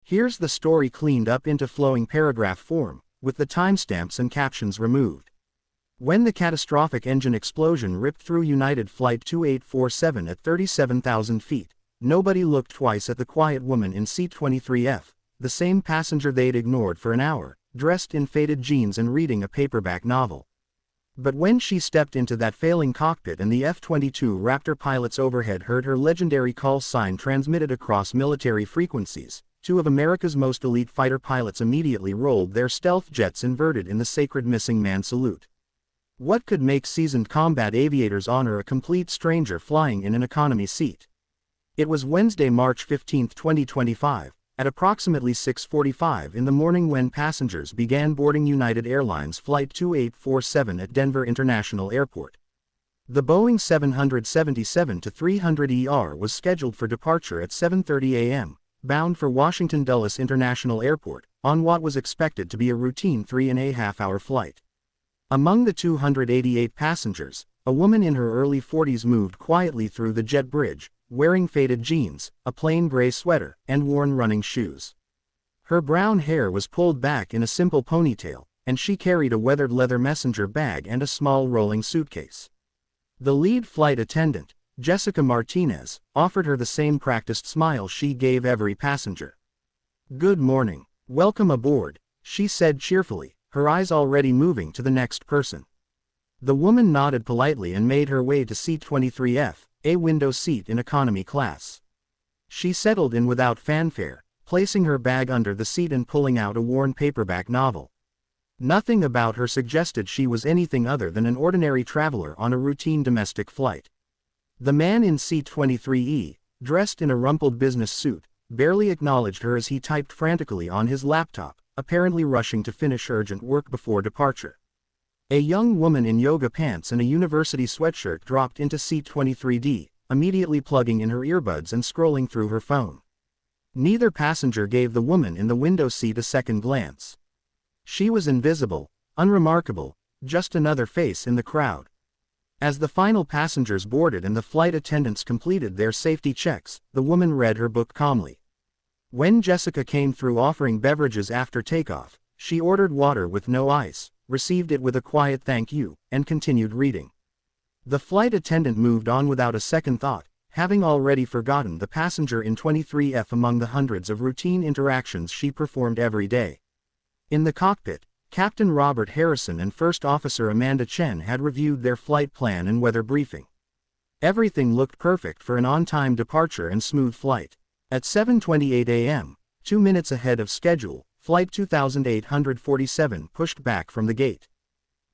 Here's the story cleaned up into flowing paragraph form, with the timestamps and captions removed. When the catastrophic engine explosion ripped through United Flight 2847 at 37,000 feet, nobody looked twice at the quiet woman in seat 23F, the same passenger they'd ignored for an hour, dressed in faded jeans and reading a paperback novel. But when she stepped into that failing cockpit and the F-22 Raptor pilots overhead heard her legendary call sign transmitted across military frequencies, two of America's most elite fighter pilots immediately rolled their stealth jets inverted in the sacred missing man salute. What could make seasoned combat aviators honor a complete stranger flying in an economy seat? It was Wednesday, March 15, 2025, at approximately 6:45 in the morning when passengers began boarding United Airlines Flight 2847 at Denver International Airport. The Boeing 777-300ER was scheduled for departure at 7:30 a.m., bound for Washington Dulles International Airport, on what was expected to be a routine 3.5-hour flight. Among the 288 passengers, a woman in her early 40s moved quietly through the jet bridge, wearing faded jeans, a plain gray sweater, and worn running shoes. Her brown hair was pulled back in a simple ponytail, and she carried a weathered leather messenger bag and a small rolling suitcase. The lead flight attendant, Jessica Martinez, offered her the same practiced smile she gave every passenger. "Good morning. Welcome aboard," she said cheerfully, her eyes already moving to the next person. The woman nodded politely and made her way to seat 23F, a window seat in economy class. She settled in without fanfare, placing her bag under the seat and pulling out a worn paperback novel. Nothing about her suggested she was anything other than an ordinary traveler on a routine domestic flight. The man in seat 23E, dressed in a rumpled business suit, barely acknowledged her as he typed frantically on his laptop, apparently rushing to finish urgent work before departure. A young woman in yoga pants and a university sweatshirt dropped into seat 23D, immediately plugging in her earbuds and scrolling through her phone. Neither passenger gave the woman in the window seat a second glance. She was invisible, unremarkable, just another face in the crowd. As the final passengers boarded and the flight attendants completed their safety checks, the woman read her book calmly. When Jessica came through offering beverages after takeoff, she ordered water with no ice, received it with a quiet thank you, and continued reading. The flight attendant moved on without a second thought, having already forgotten the passenger in 23F among the hundreds of routine interactions she performed every day. In the cockpit, Captain Robert Harrison and First Officer Amanda Chen had reviewed their flight plan and weather briefing. Everything looked perfect for an on-time departure and smooth flight. At 7:28 a.m., 2 minutes ahead of schedule, Flight 2847 pushed back from the gate.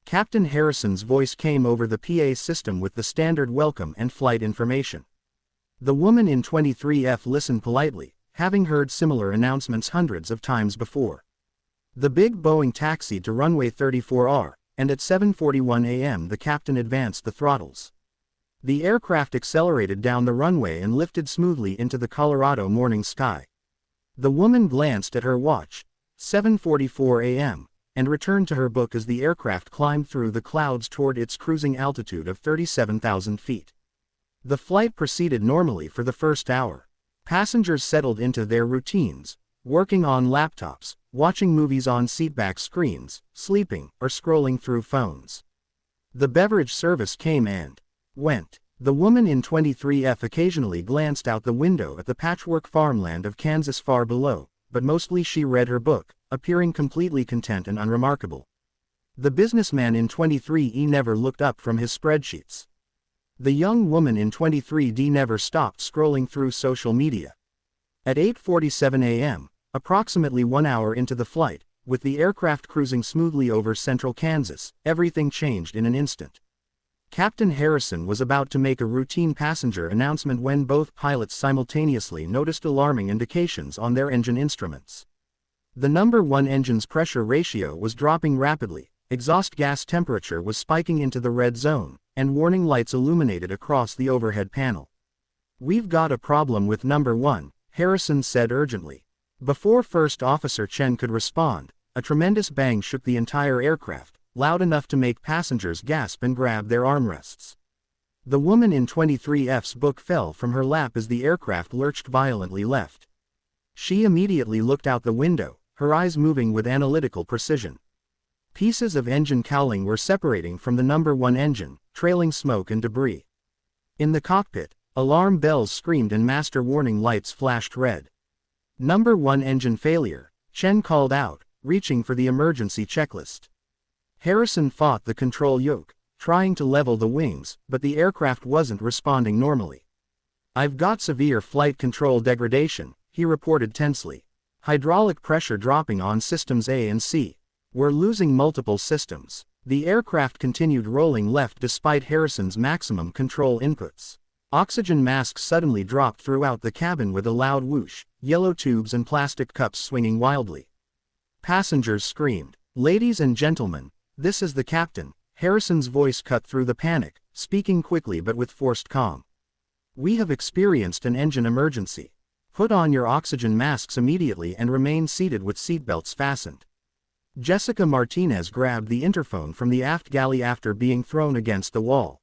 Captain Harrison's voice came over the PA system with the standard welcome and flight information. The woman in 23F listened politely, having heard similar announcements hundreds of times before. The big Boeing taxied to runway 34R, and at 7:41 a.m. the captain advanced the throttles. The aircraft accelerated down the runway and lifted smoothly into the Colorado morning sky. The woman glanced at her watch, 7:44 a.m., and returned to her book as the aircraft climbed through the clouds toward its cruising altitude of 37,000 feet. The flight proceeded normally for the first hour. Passengers settled into their routines, working on laptops, watching movies on seatback screens, sleeping, or scrolling through phones. The beverage service came and went. The woman in 23F occasionally glanced out the window at the patchwork farmland of Kansas far below, but mostly she read her book, appearing completely content and unremarkable. The businessman in 23E never looked up from his spreadsheets. The young woman in 23D never stopped scrolling through social media. At 8:47 a.m., approximately 1 hour into the flight, with the aircraft cruising smoothly over central Kansas, everything changed in an instant. Captain Harrison was about to make a routine passenger announcement when both pilots simultaneously noticed alarming indications on their engine instruments. The number 1 engine's pressure ratio was dropping rapidly, exhaust gas temperature was spiking into the red zone, and warning lights illuminated across the overhead panel. "We've got a problem with number 1, Harrison said urgently. Before First Officer Chen could respond, a tremendous bang shook the entire aircraft, loud enough to make passengers gasp and grab their armrests. The woman in 23F's book fell from her lap as the aircraft lurched violently left. She immediately looked out the window, her eyes moving with analytical precision. Pieces of engine cowling were separating from the number 1 engine, trailing smoke and debris. In the cockpit, alarm bells screamed and master warning lights flashed red. Number 1 engine failure, Chen called out, reaching for the emergency checklist. Harrison fought the control yoke, trying to level the wings, but the aircraft wasn't responding normally. "I've got severe flight control degradation," he reported tensely. "Hydraulic pressure dropping on systems A and C. We're losing multiple systems." The aircraft continued rolling left despite Harrison's maximum control inputs. Oxygen masks suddenly dropped throughout the cabin with a loud whoosh, yellow tubes and plastic cups swinging wildly. Passengers screamed. "Ladies and gentlemen, this is the captain." Harrison's voice cut through the panic, speaking quickly but with forced calm. "We have experienced an engine emergency. Put on your oxygen masks immediately and remain seated with seatbelts fastened." Jessica Martinez grabbed the interphone from the aft galley after being thrown against the wall.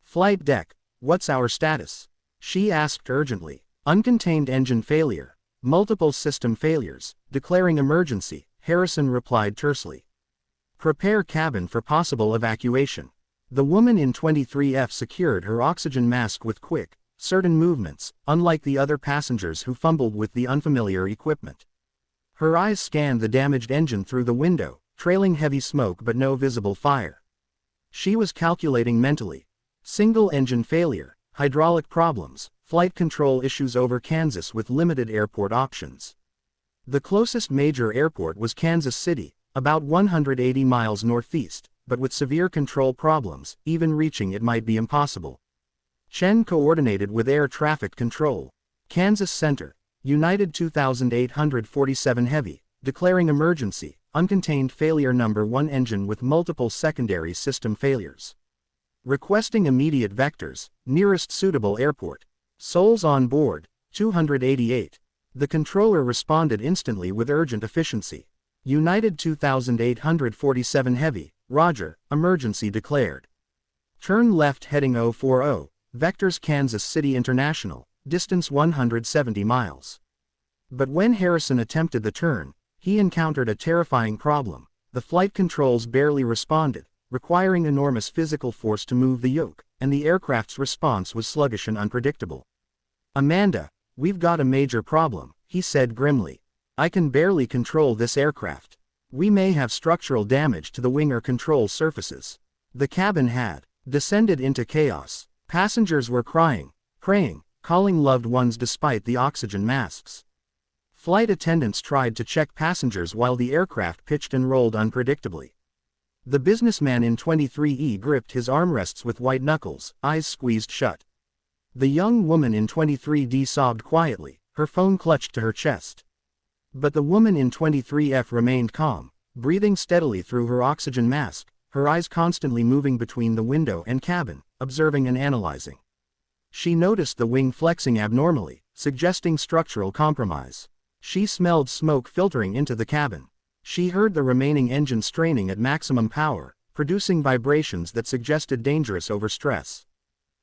"Flight deck, what's our status?" she asked urgently. "Uncontained engine failure. Multiple system failures, declaring emergency," Harrison replied tersely. "Prepare cabin for possible evacuation." The woman in 23F secured her oxygen mask with quick, certain movements, unlike the other passengers who fumbled with the unfamiliar equipment. Her eyes scanned the damaged engine through the window, trailing heavy smoke but no visible fire. She was calculating mentally. Single engine failure, hydraulic problems, flight control issues over Kansas with limited airport options. The closest major airport was Kansas City, about 180 miles northeast, but with severe control problems, even reaching it might be impossible. Chen coordinated with air traffic control. "Kansas Center, United 2847 Heavy, declaring emergency, uncontained failure number 1 engine with multiple secondary system failures. Requesting immediate vectors, nearest suitable airport. Souls on board, 288. The controller responded instantly with urgent efficiency. "United 2847 Heavy, Roger, emergency declared. Turn left heading 040, vectors Kansas City International, distance 170 miles. But when Harrison attempted the turn, he encountered a terrifying problem. The flight controls barely responded, requiring enormous physical force to move the yoke, and the aircraft's response was sluggish and unpredictable. "Amanda, we've got a major problem," he said grimly. "I can barely control this aircraft. We may have structural damage to the wing or control surfaces." The cabin had descended into chaos. Passengers were crying, praying, calling loved ones despite the oxygen masks. Flight attendants tried to check passengers while the aircraft pitched and rolled unpredictably. The businessman in 23E gripped his armrests with white knuckles, eyes squeezed shut. The young woman in 23D sobbed quietly, her phone clutched to her chest. But the woman in 23F remained calm, breathing steadily through her oxygen mask, her eyes constantly moving between the window and cabin, observing and analyzing. She noticed the wing flexing abnormally, suggesting structural compromise. She smelled smoke filtering into the cabin. She heard the remaining engine straining at maximum power, producing vibrations that suggested dangerous overstress.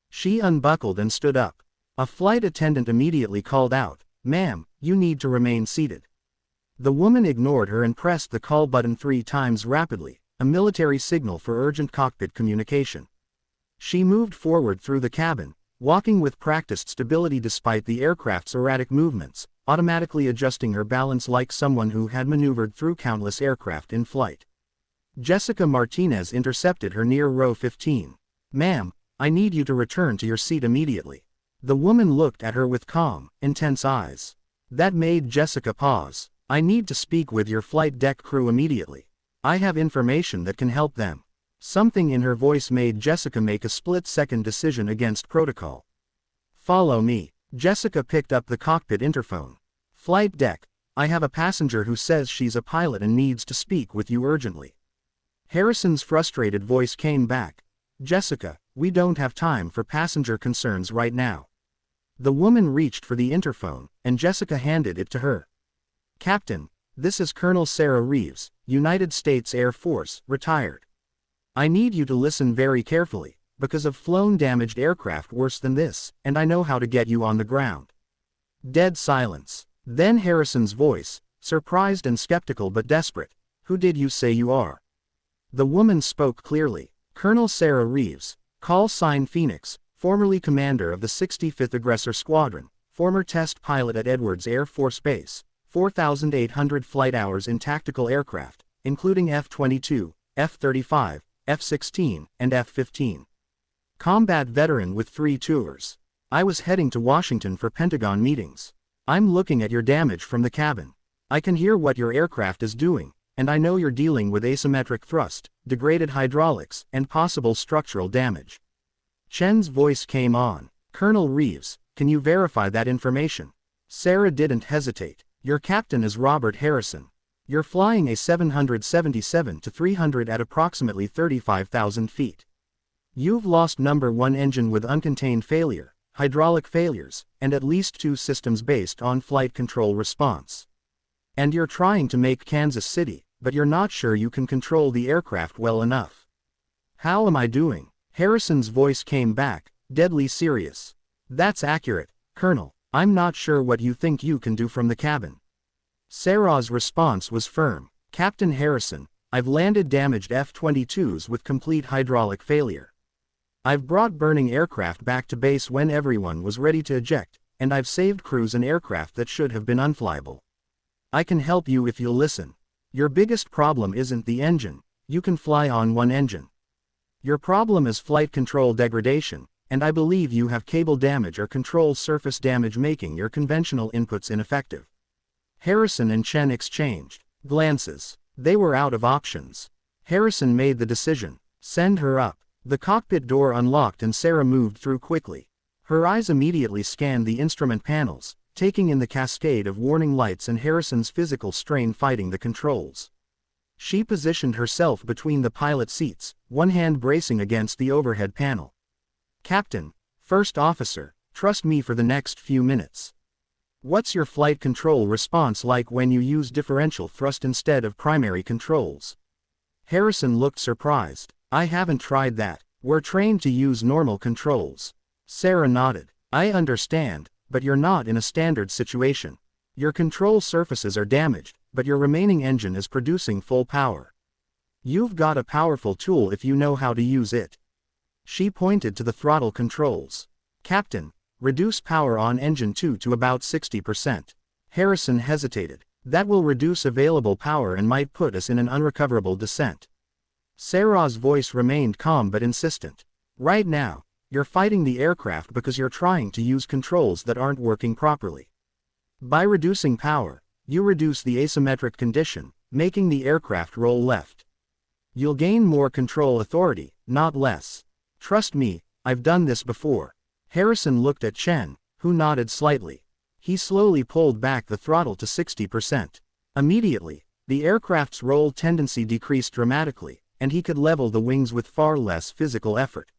She unbuckled and stood up. A flight attendant immediately called out, "Ma'am, you need to remain seated." The woman ignored her and pressed the call button 3 times rapidly, a military signal for urgent cockpit communication. She moved forward through the cabin, walking with practiced stability despite the aircraft's erratic movements, automatically adjusting her balance like someone who had maneuvered through countless aircraft in flight. Jessica Martinez intercepted her near row 15. "Ma'am, I need you to return to your seat immediately." The woman looked at her with calm, intense eyes. That made Jessica pause. "I need to speak with your flight deck crew immediately. I have information that can help them." Something in her voice made Jessica make a split-second decision against protocol. "Follow me." Jessica picked up the cockpit interphone. "Flight deck, I have a passenger who says she's a pilot and needs to speak with you urgently." Harrison's frustrated voice came back. "Jessica, we don't have time for passenger concerns right now." The woman reached for the interphone, and Jessica handed it to her. "Captain, this is Colonel Sarah Reeves, United States Air Force, retired. I need you to listen very carefully, because I've flown damaged aircraft worse than this, and I know how to get you on the ground." Dead silence. Then Harrison's voice, surprised and skeptical but desperate. Who did you say you are? The woman spoke clearly. Colonel Sarah Reeves, call sign Phoenix, formerly commander of the 65th Aggressor Squadron, former test pilot at Edwards Air Force Base, 4,800 flight hours in tactical aircraft, including F-22, F-35, F-16, and F-15. Combat veteran with 3 tours. I was heading to Washington for Pentagon meetings. I'm looking at your damage from the cabin. I can hear what your aircraft is doing, and I know you're dealing with asymmetric thrust, degraded hydraulics, and possible structural damage. Chen's voice came on. Colonel Reeves, can you verify that information? Sarah didn't hesitate. Your captain is Robert Harrison. You're flying a 777-300 at approximately 35,000 feet. You've lost number 1 engine with uncontained failure, hydraulic failures, and at least 2 systems based on flight control response. And you're trying to make Kansas City, but you're not sure you can control the aircraft well enough. How am I doing? Harrison's voice came back, deadly serious. That's accurate, Colonel. I'm not sure what you think you can do from the cabin. Sarah's response was firm. Captain Harrison, I've landed damaged F-22s with complete hydraulic failure. I've brought burning aircraft back to base when everyone was ready to eject, and I've saved crews and aircraft that should have been unflyable. I can help you if you'll listen. Your biggest problem isn't the engine. You can fly on 1 engine. Your problem is flight control degradation, and I believe you have cable damage or control surface damage making your conventional inputs ineffective. Harrison and Chen exchanged glances. They were out of options. Harrison made the decision. Send her up. The cockpit door unlocked and Sarah moved through quickly. Her eyes immediately scanned the instrument panels, taking in the cascade of warning lights and Harrison's physical strain fighting the controls. She positioned herself between the pilot seats, one hand bracing against the overhead panel. Captain, First Officer, trust me for the next few minutes. What's your flight control response like when you use differential thrust instead of primary controls? Harrison looked surprised. I haven't tried that. We're trained to use normal controls. Sarah nodded. I understand, but you're not in a standard situation. Your control surfaces are damaged, but your remaining engine is producing full power. You've got a powerful tool if you know how to use it. She pointed to the throttle controls. Captain, reduce power on engine 2 to about 60%. Harrison hesitated. That will reduce available power and might put us in an unrecoverable descent. Sarah's voice remained calm but insistent. Right now, you're fighting the aircraft because you're trying to use controls that aren't working properly. By reducing power, you reduce the asymmetric condition, making the aircraft roll left. You'll gain more control authority, not less. Trust me, I've done this before. Harrison looked at Chen, who nodded slightly. He slowly pulled back the throttle to 60%. Immediately, the aircraft's roll tendency decreased dramatically, and he could level the wings with far less physical effort.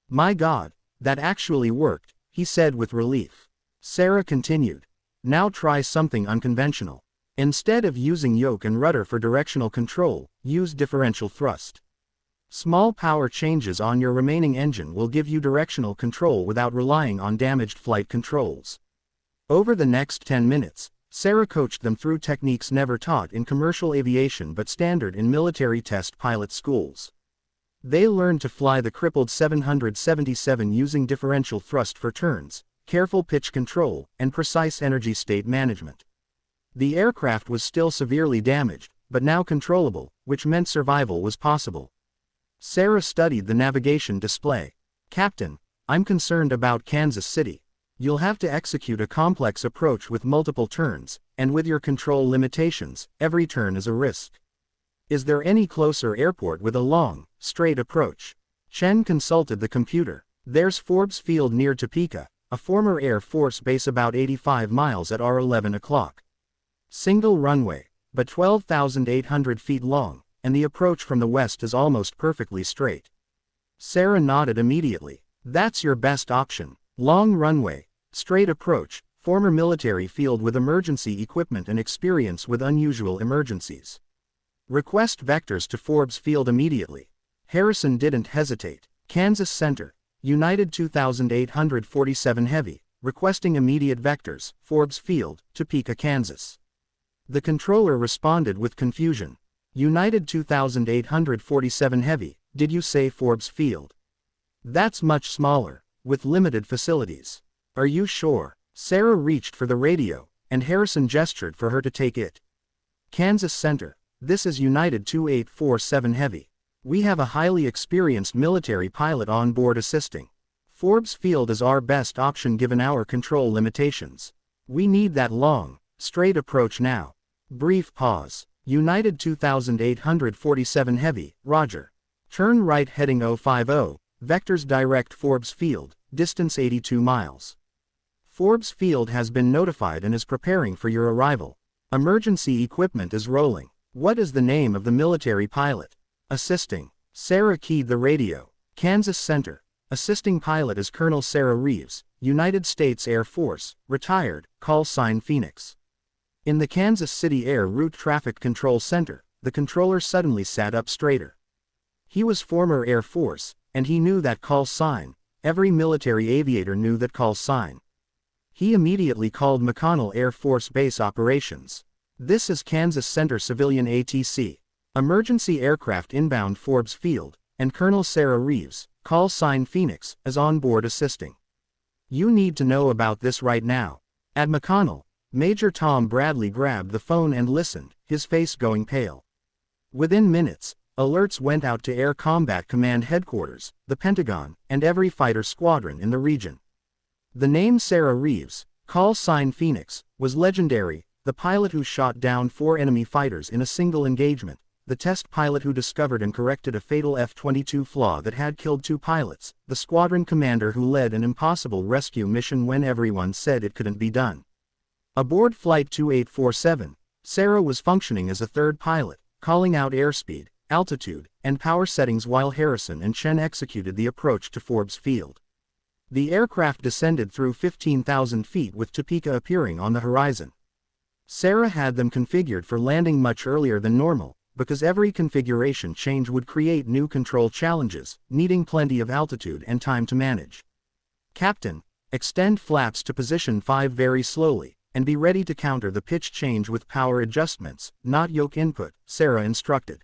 My God, that actually worked, he said with relief. Sarah continued. Now try something unconventional. Instead of using yoke and rudder for directional control, use differential thrust. Small power changes on your remaining engine will give you directional control without relying on damaged flight controls. Over the next 10 minutes, Sarah coached them through techniques never taught in commercial aviation but standard in military test pilot schools. They learned to fly the crippled 777 using differential thrust for turns, careful pitch control, and precise energy state management. The aircraft was still severely damaged, but now controllable, which meant survival was possible. Sarah studied the navigation display. Captain, I'm concerned about Kansas City. You'll have to execute a complex approach with multiple turns, and with your control limitations, every turn is a risk. Is there any closer airport with a long, straight approach? Chen consulted the computer. There's Forbes Field near Topeka, a former Air Force base about 85 miles at R11 o'clock. Single runway, but 12,800 feet long, and the approach from the west is almost perfectly straight. Sarah nodded immediately. That's your best option. Long runway, straight approach, former military field with emergency equipment and experience with unusual emergencies. Request vectors to Forbes Field immediately. Harrison didn't hesitate. Kansas Center, United 2847 Heavy, requesting immediate vectors, Forbes Field, Topeka, Kansas. The controller responded with confusion. United 2847 Heavy, did you say Forbes Field? That's much smaller, with limited facilities. Are you sure? Sarah reached for the radio, and Harrison gestured for her to take it. Kansas Center, this is United 2847 Heavy. We have a highly experienced military pilot on board assisting. Forbes Field is our best option given our control limitations. We need that long, straight approach now. Brief pause. United 2847 Heavy, roger. Turn right heading 050, vectors direct Forbes Field, distance 82 miles. Forbes Field has been notified and is preparing for your arrival. Emergency equipment is rolling. What is the name of the military pilot? Assisting. Sarah keyed the radio. Kansas Center. Assisting pilot is Colonel Sarah Reeves, United States Air Force, retired, call sign Phoenix. In the Kansas City Air Route Traffic Control Center, the controller suddenly sat up straighter. He was former Air Force, and he knew that call sign. Every military aviator knew that call sign. He immediately called McConnell Air Force Base Operations. This is Kansas Center Civilian ATC. Emergency aircraft inbound Forbes Field, and Colonel Sarah Reeves, call sign Phoenix, is on board assisting. You need to know about this right now. At McConnell, Major Tom Bradley grabbed the phone and listened, his face going pale. Within minutes, alerts went out to Air Combat Command Headquarters, the Pentagon, and every fighter squadron in the region. The name Sarah Reeves, call sign Phoenix, was legendary, the pilot who shot down 4 enemy fighters in a single engagement, the test pilot who discovered and corrected a fatal F-22 flaw that had killed 2 pilots, the squadron commander who led an impossible rescue mission when everyone said it couldn't be done. Aboard Flight 2847, Sarah was functioning as a third pilot, calling out airspeed, altitude, and power settings while Harrison and Chen executed the approach to Forbes Field. The aircraft descended through 15,000 feet with Topeka appearing on the horizon. Sarah had them configured for landing much earlier than normal, because every configuration change would create new control challenges, needing plenty of altitude and time to manage. Captain, extend flaps to position 5 very slowly, and be ready to counter the pitch change with power adjustments, not yoke input, Sarah instructed.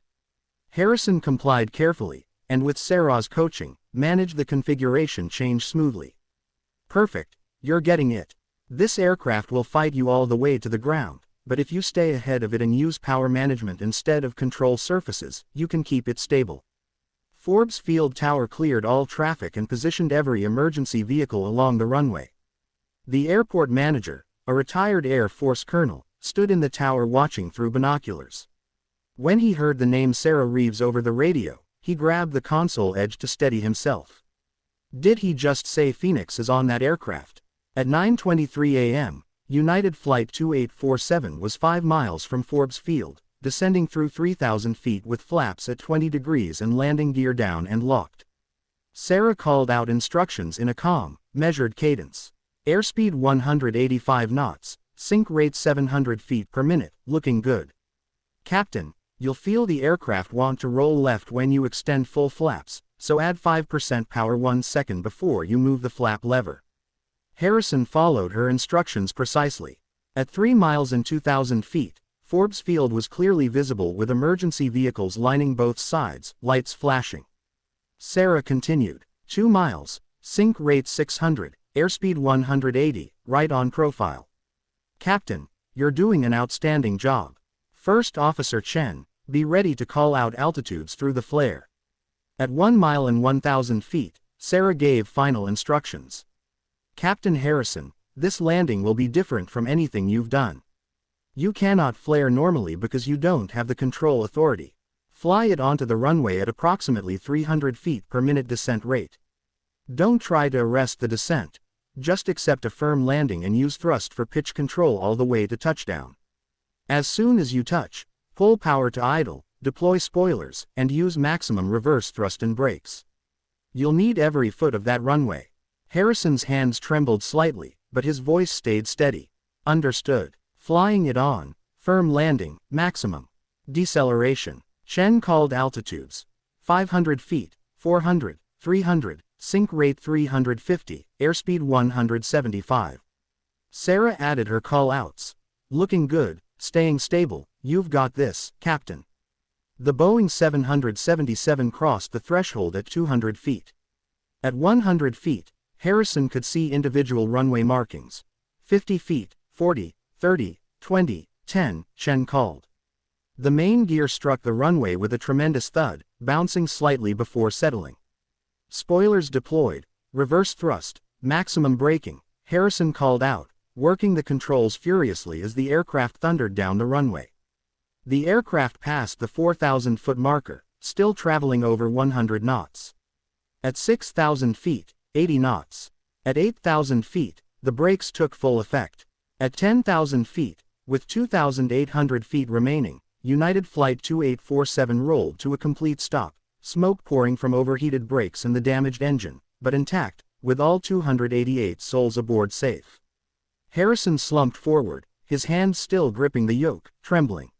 Harrison complied carefully, and with Sarah's coaching, managed the configuration change smoothly. Perfect, you're getting it. This aircraft will fight you all the way to the ground, but if you stay ahead of it and use power management instead of control surfaces, you can keep it stable. Forbes Field Tower cleared all traffic and positioned every emergency vehicle along the runway. The airport manager, a retired Air Force colonel, stood in the tower watching through binoculars. When he heard the name Sarah Reeves over the radio, he grabbed the console edge to steady himself. Did he just say Phoenix is on that aircraft? At 9:23 a.m., United Flight 2847 was 5 miles from Forbes Field, descending through 3,000 feet with flaps at 20 degrees and landing gear down and locked. Sarah called out instructions in a calm, measured cadence. Airspeed 185 knots, sync rate 700 feet per minute, looking good. Captain, you'll feel the aircraft want to roll left when you extend full flaps, so add 5% power 1 second before you move the flap lever. Harrison followed her instructions precisely. At 3 miles and 2,000 feet, Forbes Field was clearly visible with emergency vehicles lining both sides, lights flashing. Sarah continued. 2 miles, sync rate 600, airspeed 180, right on profile. Captain, you're doing an outstanding job. First Officer Chen, be ready to call out altitudes through the flare. At 1 mile and 1,000 feet, Sarah gave final instructions. Captain Harrison, this landing will be different from anything you've done. You cannot flare normally because you don't have the control authority. Fly it onto the runway at approximately 300 feet per minute descent rate. Don't try to arrest the descent. Just accept a firm landing and use thrust for pitch control all the way to touchdown. As soon as you touch, pull power to idle, deploy spoilers, and use maximum reverse thrust and brakes. You'll need every foot of that runway. Harrison's hands trembled slightly, but his voice stayed steady. Understood. Flying it on. Firm landing, maximum. Deceleration. Chen called altitudes. 500 feet, 400, 300, Sync rate 350, airspeed 175. Sarah added her call-outs. Looking good, staying stable, you've got this, Captain. The Boeing 777 crossed the threshold at 200 feet. At 100 feet, Harrison could see individual runway markings. 50 feet, 40, 30, 20, 10, Chen called. The main gear struck the runway with a tremendous thud, bouncing slightly before settling. Spoilers deployed, reverse thrust, maximum braking, Harrison called out, working the controls furiously as the aircraft thundered down the runway. The aircraft passed the 4,000-foot marker, still traveling over 100 knots. At 6,000 feet, 80 knots. At 8,000 feet, the brakes took full effect. At 10,000 feet, with 2,800 feet remaining, United Flight 2847 rolled to a complete stop, smoke pouring from overheated brakes and the damaged engine, but intact, with all 288 souls aboard safe. Harrison slumped forward, his hands still gripping the yoke, trembling.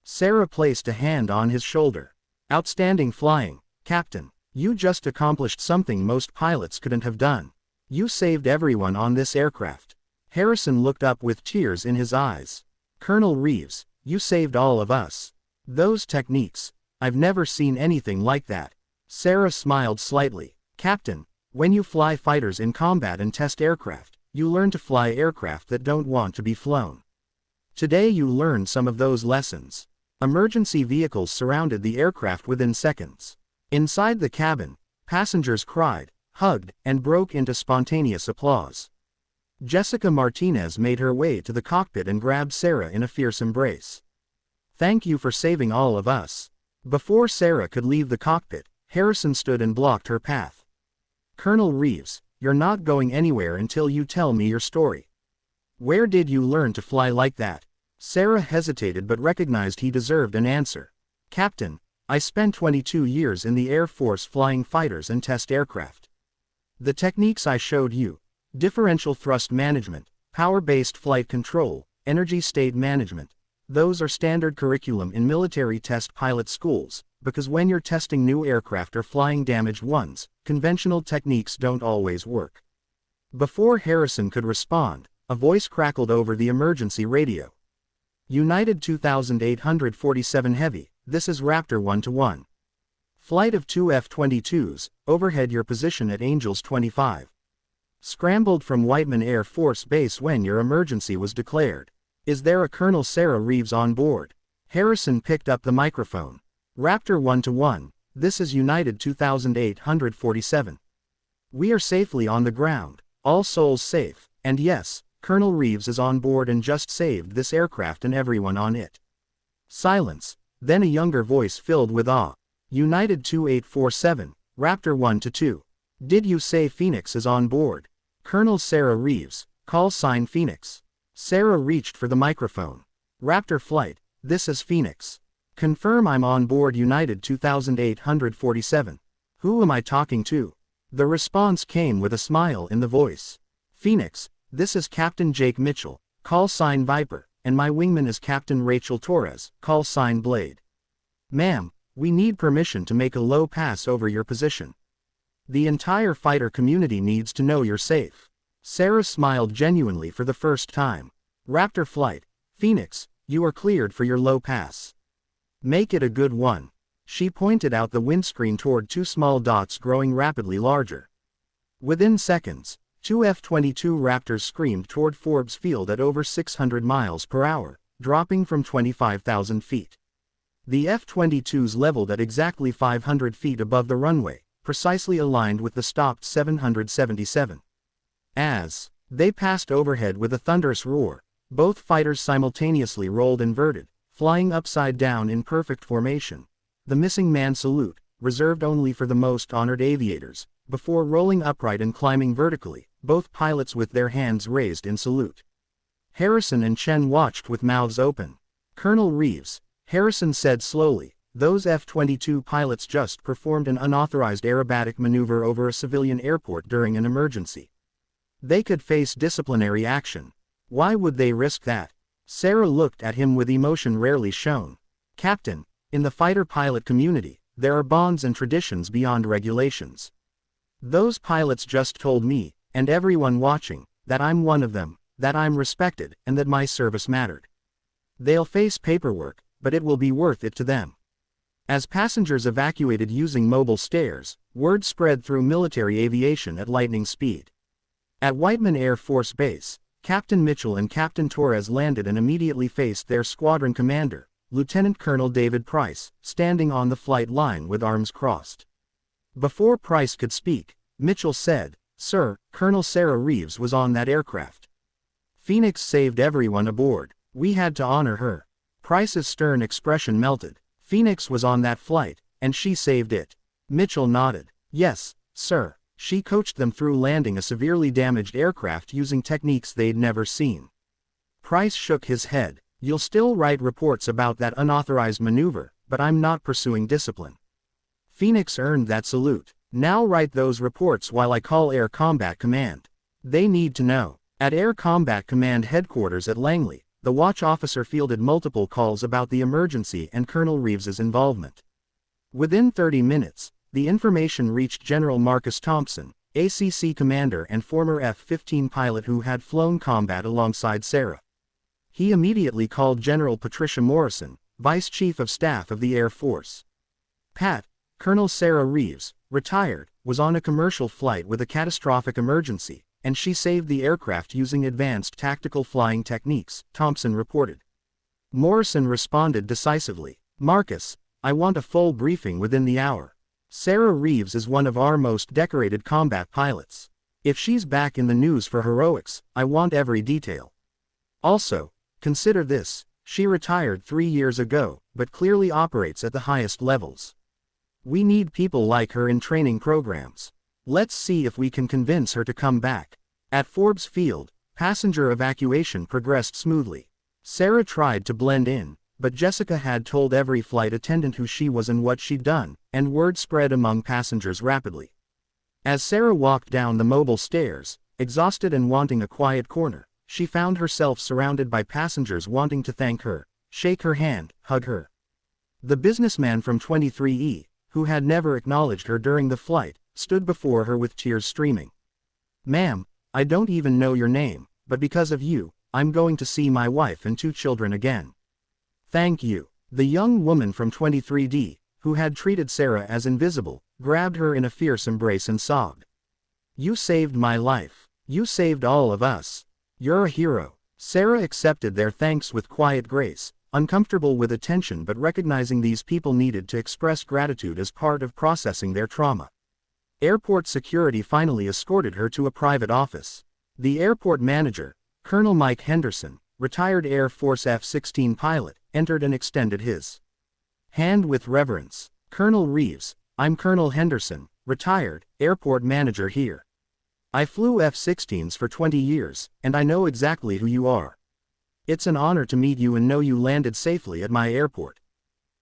Sarah placed a hand on his shoulder. Outstanding flying, Captain. You just accomplished something most pilots couldn't have done. You saved everyone on this aircraft. Harrison looked up with tears in his eyes. Colonel Reeves, you saved all of us. Those techniques, I've never seen anything like that. Sarah smiled slightly. Captain, when you fly fighters in combat and test aircraft, you learn to fly aircraft that don't want to be flown. Today you learned some of those lessons. Emergency vehicles surrounded the aircraft within seconds. Inside the cabin, passengers cried, hugged, and broke into spontaneous applause. Jessica Martinez made her way to the cockpit and grabbed Sarah in a fierce embrace. Thank you for saving all of us. Before Sarah could leave the cockpit, Harrison stood and blocked her path. Colonel Reeves, you're not going anywhere until you tell me your story. Where did you learn to fly like that? Sarah hesitated but recognized he deserved an answer. Captain, I spent 22 years in the Air Force flying fighters and test aircraft. The techniques I showed you, differential thrust management, power-based flight control, energy state management, those are standard curriculum in military test pilot schools, because when you're testing new aircraft or flying damaged ones, conventional techniques don't always work. Before Harrison could respond, a voice crackled over the emergency radio. United 2847 Heavy, this is Raptor 1-1. Flight of 2 F-22s, overhead your position at Angels 25. Scrambled from Whiteman Air Force Base when your emergency was declared. Is there a Colonel Sarah Reeves on board? Harrison picked up the microphone. Raptor 1-1, this is United 2847. We are safely on the ground, all souls safe, and yes, Colonel Reeves is on board and just saved this aircraft and everyone on it. Silence, then a younger voice filled with awe. United 2847, Raptor 1-2. Did you say Phoenix is on board? Colonel Sarah Reeves, call sign Phoenix. Sarah reached for the microphone. Raptor flight, this is Phoenix. Confirm I'm on board United 2847. Who am I talking to? The response came with a smile in the voice. Phoenix, this is Captain Jake Mitchell, call sign Viper, and my wingman is Captain Rachel Torres, call sign Blade. Ma'am, we need permission to make a low pass over your position. The entire fighter community needs to know you're safe. Sarah smiled genuinely for the first time. Raptor flight, Phoenix, you are cleared for your low pass. Make it a good one. She pointed out the windscreen toward two small dots growing rapidly larger. Within seconds, two F-22 Raptors screamed toward Forbes Field at over 600 miles per hour, dropping from 25,000 feet. The F-22s leveled at exactly 500 feet above the runway, precisely aligned with the stopped 777. As they passed overhead with a thunderous roar, both fighters simultaneously rolled inverted, flying upside down in perfect formation. The missing man salute, reserved only for the most honored aviators, before rolling upright and climbing vertically, both pilots with their hands raised in salute. Harrison and Chen watched with mouths open. Colonel Reeves, Harrison said slowly, those F-22 pilots just performed an unauthorized aerobatic maneuver over a civilian airport during an emergency. They could face disciplinary action. Why would they risk that? Sarah looked at him with emotion rarely shown. Captain, in the fighter pilot community, there are bonds and traditions beyond regulations. Those pilots just told me, and everyone watching, that I'm one of them, that I'm respected, and that my service mattered. They'll face paperwork, but it will be worth it to them. As passengers evacuated using mobile stairs, word spread through military aviation at lightning speed. At Whiteman Air Force Base, Captain Mitchell and Captain Torres landed and immediately faced their squadron commander, Lieutenant Colonel David Price, standing on the flight line with arms crossed. Before Price could speak, Mitchell said, "Sir, Colonel Sarah Reeves was on that aircraft. Phoenix saved everyone aboard. We had to honor her." Price's stern expression melted. "Phoenix was on that flight, and she saved it." Mitchell nodded. "Yes, sir. She coached them through landing a severely damaged aircraft using techniques they'd never seen." Price shook his head. "You'll still write reports about that unauthorized maneuver, but I'm not pursuing discipline. Phoenix earned that salute. Now write those reports while I call Air Combat Command. They need to know." At Air Combat Command headquarters at Langley, the watch officer fielded multiple calls about the emergency and Colonel Reeves's involvement. Within 30 minutes, the information reached General Marcus Thompson, ACC commander and former F-15 pilot who had flown combat alongside Sarah. He immediately called General Patricia Morrison, Vice Chief of Staff of the Air Force. "Pat, Colonel Sarah Reeves, retired, was on a commercial flight with a catastrophic emergency, and she saved the aircraft using advanced tactical flying techniques," Thompson reported. Morrison responded decisively. "Marcus, I want a full briefing within the hour. Sarah Reeves is one of our most decorated combat pilots. If she's back in the news for heroics, I want every detail. Also, consider this, she retired 3 years ago, but clearly operates at the highest levels. We need people like her in training programs. Let's see if we can convince her to come back." At Forbes Field, passenger evacuation progressed smoothly. Sarah tried to blend in, but Jessica had told every flight attendant who she was and what she'd done, and word spread among passengers rapidly. As Sarah walked down the mobile stairs, exhausted and wanting a quiet corner, she found herself surrounded by passengers wanting to thank her, shake her hand, hug her. The businessman from 23E, who had never acknowledged her during the flight, stood before her with tears streaming. "Ma'am, I don't even know your name, but because of you, I'm going to see my wife and 2 children again. Thank you." The young woman from 23D, who had treated Sarah as invisible, grabbed her in a fierce embrace and sobbed. "You saved my life. You saved all of us. You're a hero." Sarah accepted their thanks with quiet grace, uncomfortable with attention but recognizing these people needed to express gratitude as part of processing their trauma. Airport security finally escorted her to a private office. The airport manager, Colonel Mike Henderson, retired Air Force F-16 pilot, entered and extended his hand with reverence. "Colonel Reeves, I'm Colonel Henderson, retired, airport manager here. I flew F-16s for 20 years, and I know exactly who you are. It's an honor to meet you and know you landed safely at my airport."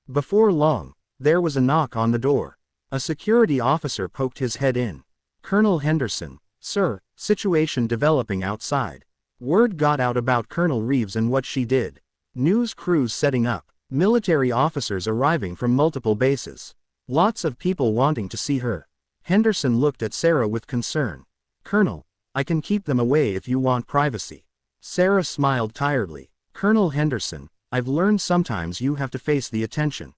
Before long, there was a knock on the door. A security officer poked his head in. "Colonel Henderson, sir, situation developing outside. Word got out about Colonel Reeves and what she did. News crews setting up, military officers arriving from multiple bases. Lots of people wanting to see her." Henderson looked at Sarah with concern. "Colonel, I can keep them away if you want privacy." Sarah smiled tiredly. "Colonel Henderson, I've learned sometimes you have to face the attention.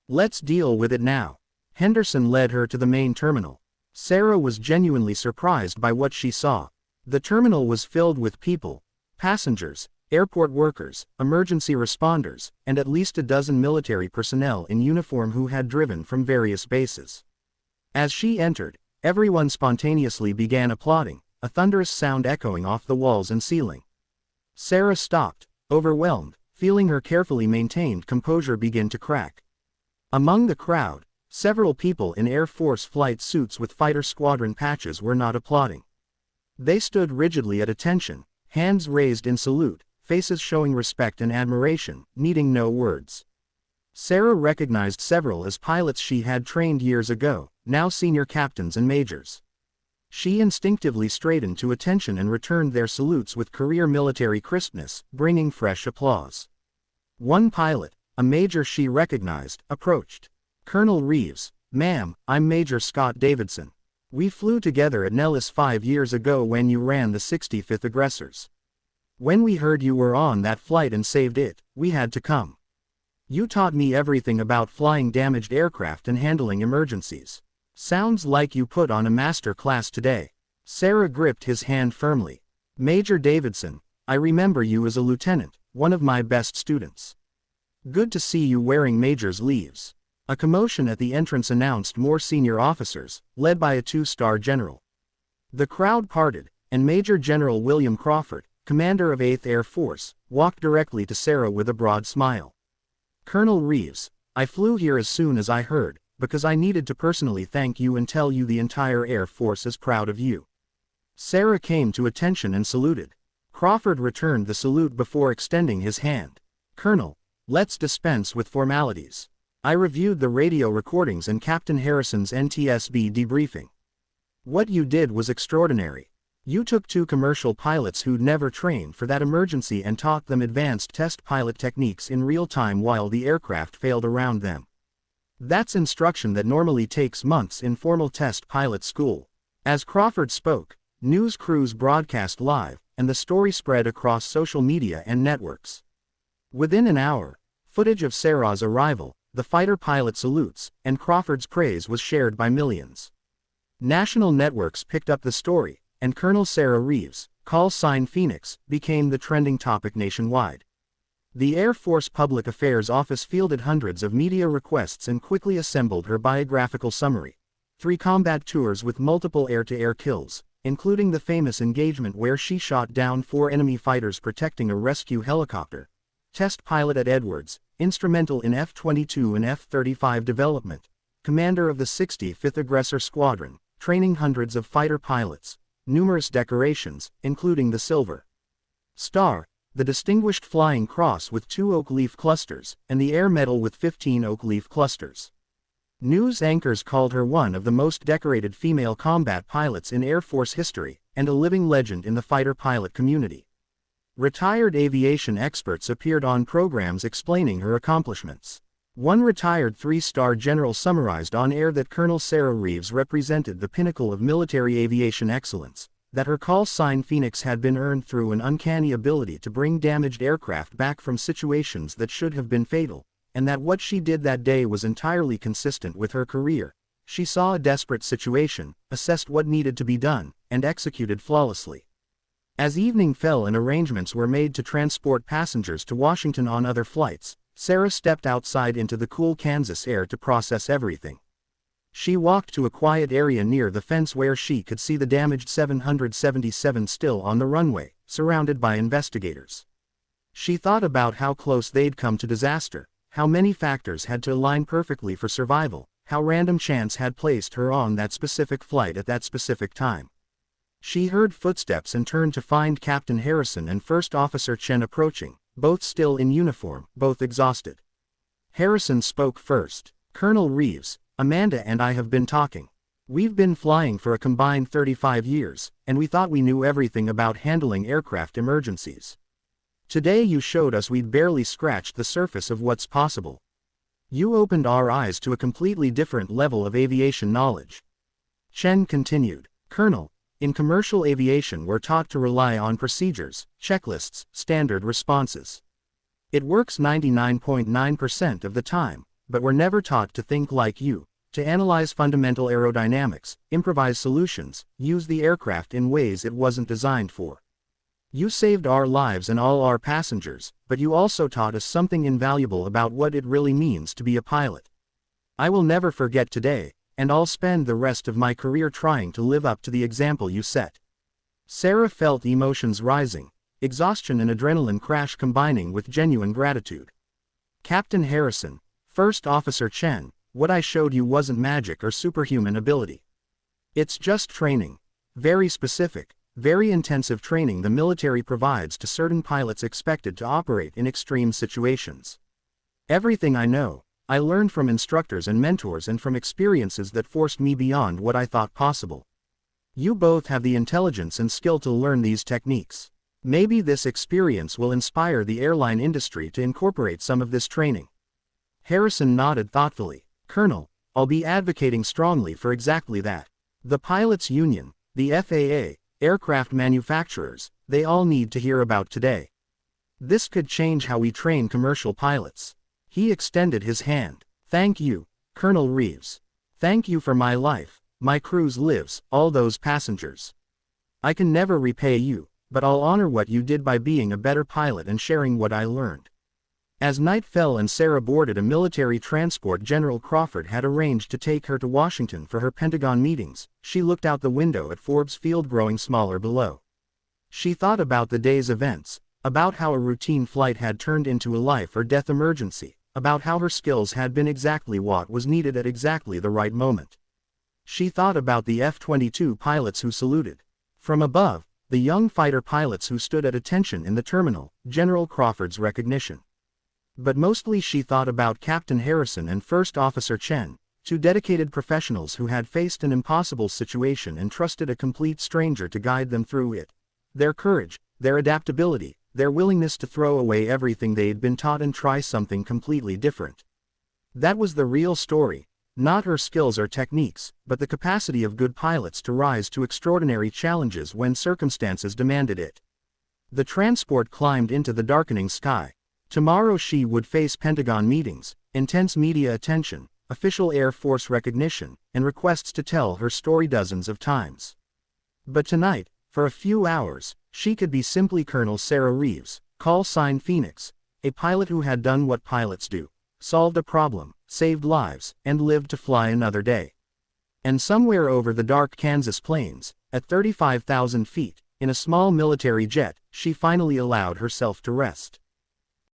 Let's deal with it now." Henderson led her to the main terminal. Sarah was genuinely surprised by what she saw. The terminal was filled with people, passengers, airport workers, emergency responders, and at least a dozen military personnel in uniform who had driven from various bases. As she entered, everyone spontaneously began applauding, a thunderous sound echoing off the walls and ceiling. Sarah stopped, overwhelmed, feeling her carefully maintained composure begin to crack. Among the crowd, several people in Air Force flight suits with fighter squadron patches were not applauding. They stood rigidly at attention, hands raised in salute, faces showing respect and admiration, needing no words. Sarah recognized several as pilots she had trained years ago, now senior captains and majors. She instinctively straightened to attention and returned their salutes with career military crispness, bringing fresh applause. One pilot, a major she recognized, approached. "Colonel Reeves, ma'am, I'm Major Scott Davidson. We flew together at Nellis 5 years ago when you ran the 65th Aggressors. When we heard you were on that flight and saved it, we had to come. You taught me everything about flying damaged aircraft and handling emergencies. Sounds like you put on a master class today. Sarah gripped his hand firmly. Major Davidson, I remember you as a lieutenant, one of my best students. Good to see you wearing major's leaves. A commotion at the entrance announced more senior officers, led by a 2-star general. The crowd parted, and Major General William Crawford, commander of 8th Air Force, walked directly to Sarah with a broad smile. Colonel Reeves, I flew here as soon as I heard, because I needed to personally thank you and tell you the entire Air Force is proud of you. Sarah came to attention and saluted. Crawford returned the salute before extending his hand. Colonel, let's dispense with formalities. I reviewed the radio recordings and Captain Harrison's NTSB debriefing. What you did was extraordinary. You took 2 commercial pilots who'd never trained for that emergency and taught them advanced test pilot techniques in real time while the aircraft failed around them. That's instruction that normally takes months in formal test pilot school. As Crawford spoke, news crews broadcast live, and the story spread across social media and networks. Within an hour, footage of Sarah's arrival, the fighter pilot salutes, and Crawford's praise was shared by millions. National networks picked up the story, and Colonel Sarah Reeves, call sign Phoenix, became the trending topic nationwide. The Air Force Public Affairs Office fielded hundreds of media requests and quickly assembled her biographical summary. 3 combat tours with multiple air-to-air kills, including the famous engagement where she shot down 4 enemy fighters protecting a rescue helicopter. Test pilot at Edwards, instrumental in F-22 and F-35 development. Commander of the 65th Aggressor Squadron, training hundreds of fighter pilots. Numerous decorations, including the Silver Star, the Distinguished Flying Cross with 2 oak leaf clusters, and the Air Medal with 15 oak leaf clusters. News anchors called her one of the most decorated female combat pilots in Air Force history, and a living legend in the fighter pilot community. Retired aviation experts appeared on programs explaining her accomplishments. One retired 3-star general summarized on air that Colonel Sarah Reeves represented the pinnacle of military aviation excellence, that her call sign Phoenix had been earned through an uncanny ability to bring damaged aircraft back from situations that should have been fatal, and that what she did that day was entirely consistent with her career. She saw a desperate situation, assessed what needed to be done, and executed flawlessly. As evening fell and arrangements were made to transport passengers to Washington on other flights, Sarah stepped outside into the cool Kansas air to process everything. She walked to a quiet area near the fence where she could see the damaged 777 still on the runway, surrounded by investigators. She thought about how close they'd come to disaster, how many factors had to align perfectly for survival, how random chance had placed her on that specific flight at that specific time. She heard footsteps and turned to find Captain Harrison and First Officer Chen approaching, both still in uniform, both exhausted. Harrison spoke first. Colonel Reeves, Amanda and I have been talking. We've been flying for a combined 35 years, and we thought we knew everything about handling aircraft emergencies. Today you showed us we'd barely scratched the surface of what's possible. You opened our eyes to a completely different level of aviation knowledge. Chen continued. Colonel, in commercial aviation we're taught to rely on procedures, checklists, standard responses. It works 99.9% of the time, but we're never taught to think like you, to analyze fundamental aerodynamics, improvise solutions, use the aircraft in ways it wasn't designed for. You saved our lives and all our passengers, but you also taught us something invaluable about what it really means to be a pilot. I will never forget today, and I'll spend the rest of my career trying to live up to the example you set. Sarah felt emotions rising, exhaustion and adrenaline crash combining with genuine gratitude. Captain Harrison, First Officer Chen, what I showed you wasn't magic or superhuman ability. It's just training. Very specific, very intensive training the military provides to certain pilots expected to operate in extreme situations. Everything I know, I learned from instructors and mentors and from experiences that forced me beyond what I thought possible. You both have the intelligence and skill to learn these techniques. Maybe this experience will inspire the airline industry to incorporate some of this training. Harrison nodded thoughtfully. Colonel, I'll be advocating strongly for exactly that. The pilots' union, the FAA, aircraft manufacturers, they all need to hear about today. This could change how we train commercial pilots. He extended his hand. Thank you, Colonel Reeves. Thank you for my life, my crew's lives, all those passengers. I can never repay you, but I'll honor what you did by being a better pilot and sharing what I learned. As night fell and Sarah boarded a military transport General Crawford had arranged to take her to Washington for her Pentagon meetings, she looked out the window at Forbes Field growing smaller below. She thought about the day's events, about how a routine flight had turned into a life or death emergency, about how her skills had been exactly what was needed at exactly the right moment. She thought about the F-22 pilots who saluted from above, the young fighter pilots who stood at attention in the terminal, General Crawford's recognition. But mostly she thought about Captain Harrison and First Officer Chen, two dedicated professionals who had faced an impossible situation and trusted a complete stranger to guide them through it. Their courage, their adaptability, their willingness to throw away everything they'd been taught and try something completely different. That was the real story, not her skills or techniques, but the capacity of good pilots to rise to extraordinary challenges when circumstances demanded it. The transport climbed into the darkening sky. Tomorrow she would face Pentagon meetings, intense media attention, official Air Force recognition, and requests to tell her story dozens of times. But tonight, for a few hours, she could be simply Colonel Sarah Reeves, call sign Phoenix, a pilot who had done what pilots do, solved a problem, saved lives, and lived to fly another day. And somewhere over the dark Kansas plains, at 35,000 feet, in a small military jet, she finally allowed herself to rest.